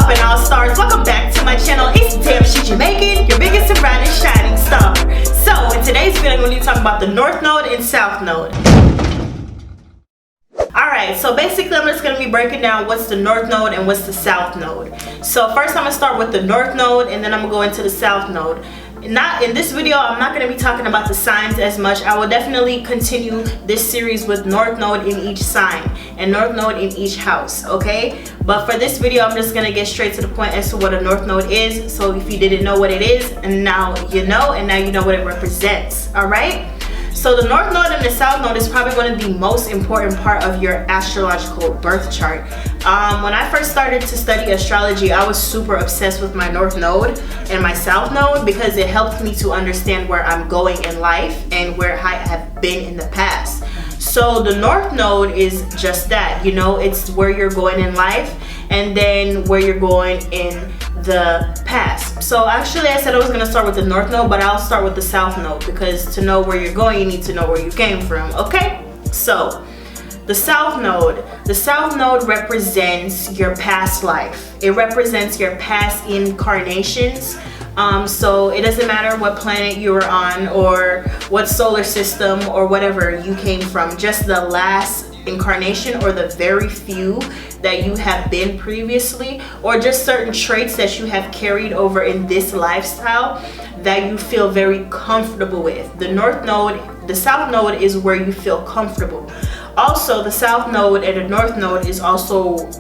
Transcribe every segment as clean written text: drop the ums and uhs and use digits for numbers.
poppin' all stars? Welcome back to my channel. It's DAMNSHEJAMAICAN, your biggest and brightest shining star. So in today's video, I'm going to be talking about the North Node and South Node. Alright, so basically I'm just going to be breaking down what's the North Node and what's the South Node. So first I'm going to start with the North Node and then I'm going to go into the South Node. Not in this video, I'm not going to be talking about the signs as much. I will definitely continue this series with North Node in each sign and North Node in each house, okay? But for this video, I'm just going to get straight to the point as to what a North Node is. So if you didn't know what it is, and now you know, and now you know what it represents, alright? So the North Node and the South Node is probably one of the most important part of your astrological birth chart. When I first started to study astrology, I was super obsessed with my North Node and my South Node because it helped me to understand where I'm going in life and where I have been in the past. So the North Node is just that, you know, it's where you're going in life and then where you're going in the past. So actually I said I was going to start with the North Node, but I'll start with the South Node because to know where you're going, you need to know where you came from, okay? So the South Node represents your past life. It represents your past incarnations. So it doesn't matter what planet you were on or what solar system or whatever you came from, just the last incarnation or the very few that you have been previously, or just certain traits that you have carried over in this lifestyle that you feel very comfortable with. The South Node is where you feel comfortable. Also, the South Node and the North Node is also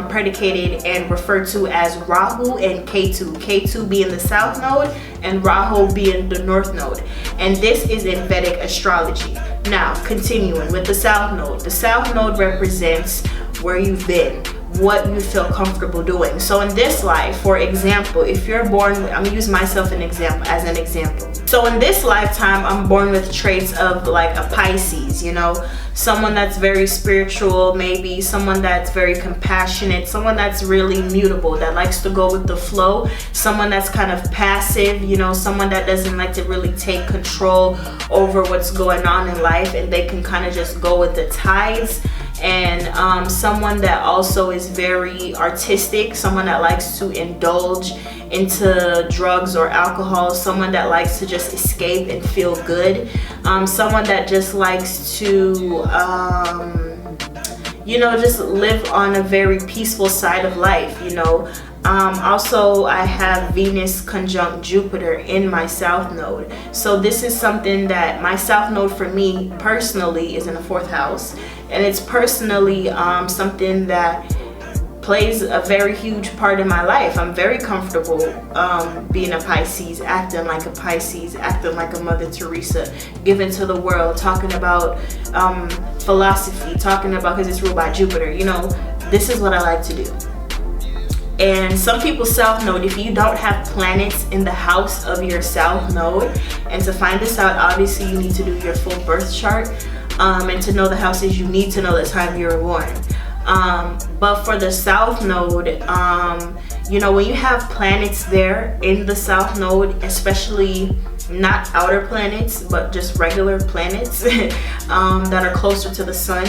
predicated and referred to as Rahu and Ketu. Ketu being the South Node and Rahu being the North Node. And this is in Vedic astrology. Now, continuing with the South Node. The South Node represents where you've been, what you feel comfortable doing. So in this life, for example, if you're born, I'm gonna use myself as an example. So in this lifetime, I'm born with traits of like a Pisces, you know, someone that's very spiritual, maybe someone that's very compassionate, someone that's really mutable, that likes to go with the flow, someone that's kind of passive, you know, someone that doesn't like to really take control over what's going on in life and they can kind of just go with the tides. And someone that also is very artistic, someone that likes to indulge into drugs or alcohol, someone that likes to just escape and feel good, someone that just likes to you know, just live on a very peaceful side of life, you know. Also, I have Venus conjunct Jupiter in my South Node. So this is something that my South Node for me personally is in the 4th house. And it's personally something that plays a very huge part in my life. I'm very comfortable being a Pisces, acting like a Pisces, acting like a Mother Teresa, giving to the world, talking about philosophy, talking about, because it's ruled by Jupiter, you know, this is what I like to do. And some people's South Node, if you don't have planets in the house of your South Node, and to find this out, obviously you need to do your full birth chart, and to know the houses, you need to know the time you were born. But for the South Node, you know, when you have planets there in the South Node, especially not outer planets, but just regular planets that are closer to the sun,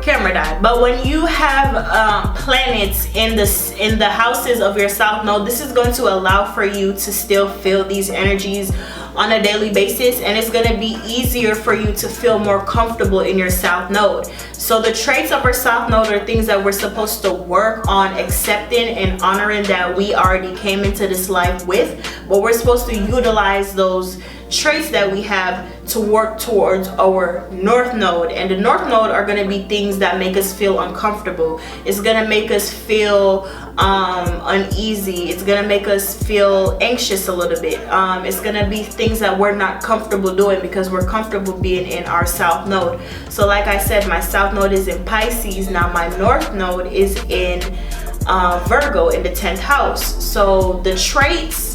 camera died. But when you have planets in the houses of your South Node, this is going to allow for you to still feel these energies on a daily basis, and it's going to be easier for you to feel more comfortable in your South Node. So the traits of our South Node are things that we're supposed to work on accepting and honoring that we already came into this life with, but we're supposed to utilize those traits that we have to work towards our North Node. And the North Node are going to be things that make us feel uncomfortable. It's going to make us feel uneasy. It's going to make us feel anxious a little bit. It's going to be things that we're not comfortable doing because we're comfortable being in our South Node. So like I said, my South Node is in Pisces. Now my North Node is in Virgo in the 10th house. So the traits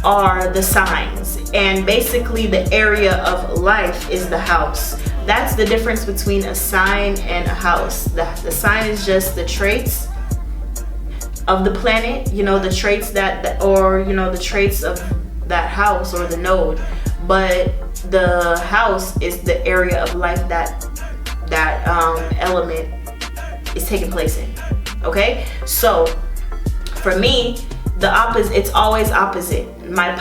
are the signs, and basically the area of life is the house. That's the difference between a sign and a house. The sign is just the traits of the planet, you know, the traits or you know, the traits of that house or the node, but the house is the area of life that element is taking place in. Okay, so for me, it's always opposite. My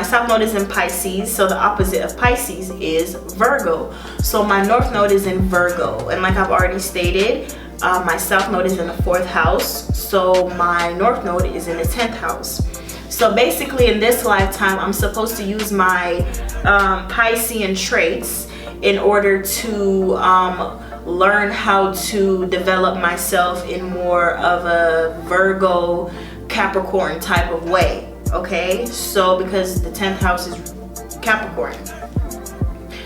South Node is in Pisces, so the opposite of Pisces is Virgo. So my North Node is in Virgo, and like I've already stated, my South Node is in the 4th house, so my North Node is in the 10th house. So basically in this lifetime, I'm supposed to use my Piscean traits in order to learn how to develop myself in more of a Virgo, Capricorn type of way. Okay, so because the 10th house is Capricorn.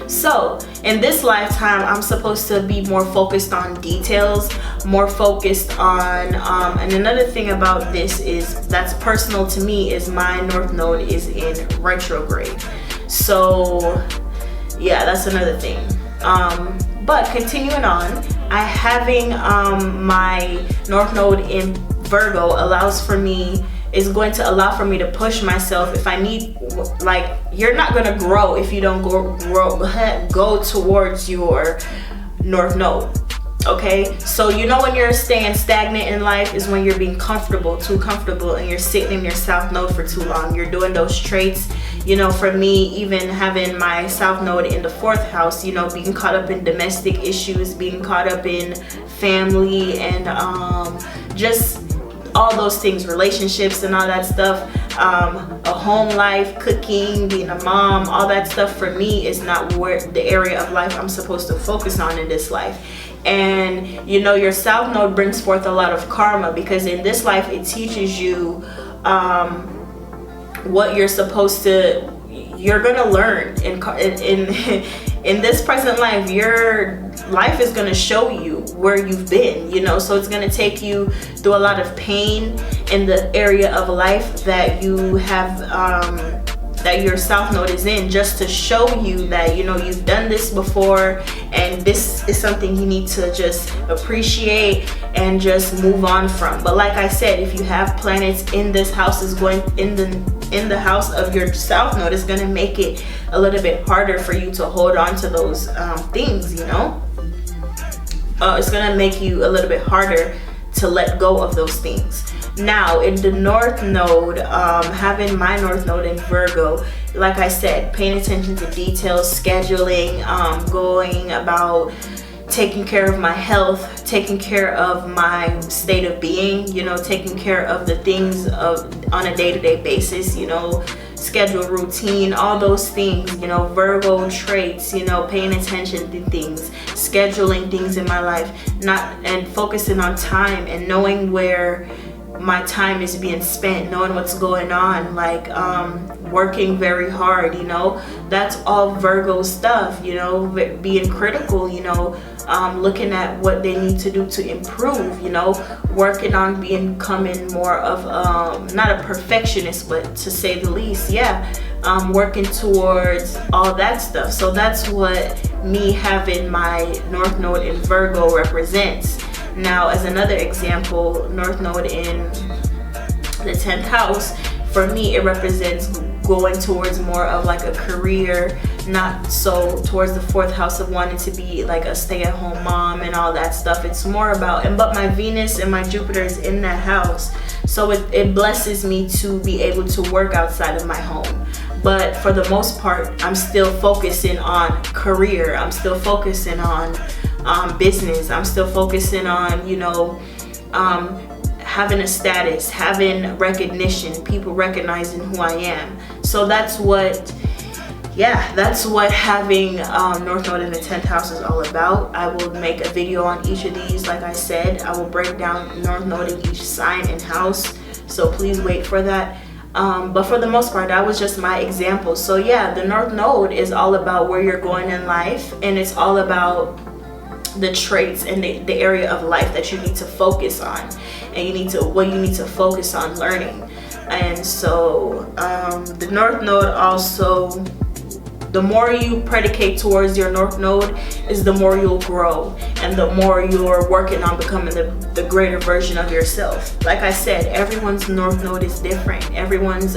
So in this lifetime, I'm supposed to be more focused on details, more focused on, and another thing about this is that's personal to me is my North Node is in retrograde. So yeah, that's another thing. But continuing on, having my North Node in Virgo is going to allow for me to push myself if I need, like, you're not going to grow if you don't go towards your North Node. Okay, so you know when you're staying stagnant in life is when you're being too comfortable, and you're sitting in your South Node for too long. You're doing those traits. You know, for me, even having my South Node in the 4th house, you know, being caught up in domestic issues, being caught up in family, and just all those things, relationships and all that stuff, a home life, cooking, being a mom, all that stuff for me is not the area of life I'm supposed to focus on in this life. And you know, your South Node brings forth a lot of karma, because in this life it teaches you what you're gonna learn in this present life. Your life is gonna show you where you've been, you know, so it's gonna take you through a lot of pain in the area of life that you have, that your South Node is in, just to show you that, you know, you've done this before, and this is something you need to just appreciate and just move on from. But like I said, if you have planets in this house in the house of your South Node, is going to make it a little bit harder for you to hold on to those things, you know. It's going to make you a little bit harder to let go of those things. Now in the North Node, having my North Node in Virgo, like I said, paying attention to details, scheduling, going about taking care of my health, taking care of my state of being, you know, taking care of the things on a day-to-day basis, you know, schedule, routine, all those things, you know, Virgo traits, you know, paying attention to things, scheduling things in my life, and focusing on time and knowing where my time is being spent, knowing what's going on, like working very hard, you know, that's all Virgo stuff, you know, being critical, you know, looking at what they need to do to improve, you know, working on becoming more of not a perfectionist, but to say the least, yeah, working towards all that stuff. So that's what me having my North Node in Virgo represents. Now, as another example, North Node in the 10th house, for me, it represents going towards more of like a career, not so towards the 4th house of wanting to be like a stay-at-home mom and all that stuff. It's more about, but my Venus and my Jupiter is in that house, so it blesses me to be able to work outside of my home. But for the most part, I'm still focusing on career. I'm still focusing on business. I'm still focusing on, you know, having a status, having recognition, people recognizing who I am. So that's what having North Node in the 10th house is all about. I will make a video on each of these. Like I said, I will break down North Node in each sign and house, so please wait for that. But for the most part, that was just my example. So yeah, the North Node is all about where you're going in life, and it's all about the traits and the area of life that you need to focus on, and what you need to focus on learning. And so the North Node also, the more you predicate towards your North Node is the more you'll grow, and the more you're working on becoming the greater version of yourself. Like I said, everyone's North Node is different. Everyone's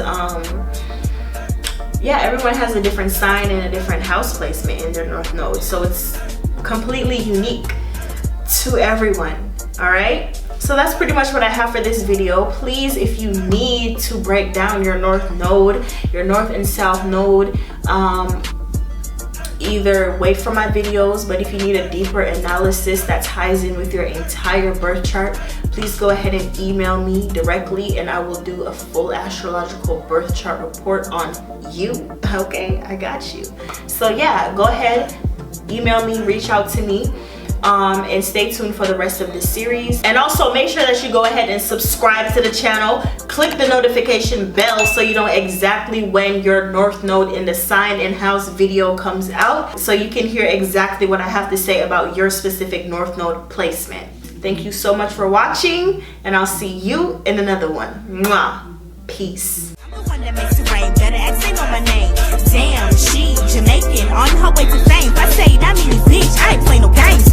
everyone has a different sign and a different house placement in their North Node, so it's completely unique to everyone. All right, so that's pretty much what I have for this video. Please, if you need to break down your north node, your north and south node, either wait for my videos, but if you need a deeper analysis that ties in with your entire birth chart, please go ahead and email me directly and I will do a full astrological birth chart report on you. Okay, I got you. So yeah, go ahead, email me, reach out to me. And stay tuned for the rest of this series. And also make sure that you go ahead and subscribe to the channel. Click the notification bell so you know exactly when your north node in the sign and house video comes out, so you can hear exactly what I have to say about your specific north node placement. Thank you so much for watching, and I'll see you in another one. Mwah. Peace. I'm the one that makes it rain. Better accent on my name. Damn, she Jamaican on her way to fame. If I say that means bitch, I ain't play no games.